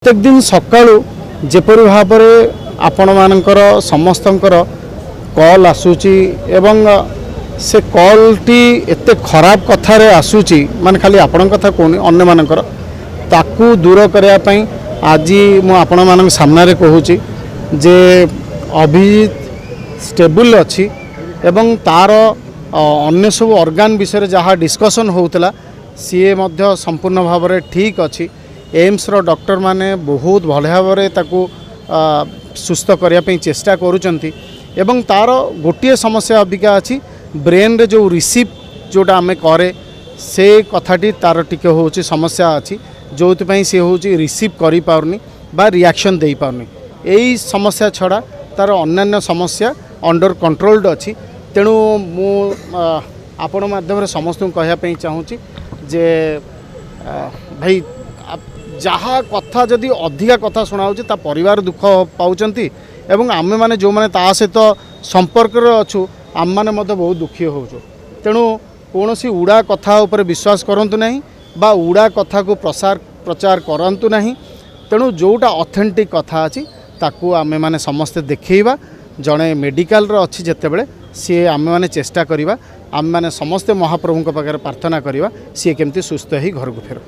प्रत्येक दिन सकाळू जेपरि भाव आपण मानकर समस्तंकर कॉल आसूची एवं से कॉल टी एते खराब कथार आसूची माने खाली आपण कथा कहूनी अन्य मानकर ताकू दूर करने पई आज मु आपण मान सामने कहूची जे अभिजीत स्टेबल अच्छी एवं तार अन्य सब ऑर्गन विषय जहाँ डिस्कसन होउतला सी मध्य संपूर्ण भाव में ठीक अच्छी एम्स रो डॉक्टर माने बहुत भल भाव सुस्थ करने चेष्टा करुचंती एवं तार गोटे समस्या अबिका अच्छी ब्रेन रे जो रिसीव जोटा आम करे से कथाटी तार टिके होची समस्या अच्छी जो सी होची रिसीव करि पारनी बा रिएक्शन दे पारनी यही समस्या छड़ा तार अन्य समस्या अंडर कंट्रोल्ड अच्छी तेणु मु आपण माध्यम समस्त कहवाई चाहूँगी जे भाई जहाँ कथा जदि अधिका कथा शुणाऊँ ता परिवार दुख पाँच एवं आमे माने जो माने ता सहित संपर्क अच्छु आम मैंने बहुत दुखी हो तेणु कौन सी उड़ा कथा उपर विश्वास करंतु नहीं बा उड़ा कथा को प्रचार करंतु नहीं तेणु जोटा ऑथेंटिक कथा अच्छी ताकू आमे माने समस्ते देखा जड़े मेडिकल अच्छी जितेबले सी आमे माने चेष्टा करिबा आमे माने समस्ते महाप्रभु पाखे प्रार्थना करिबा सी केमती सुस्थ ही घर को फेर।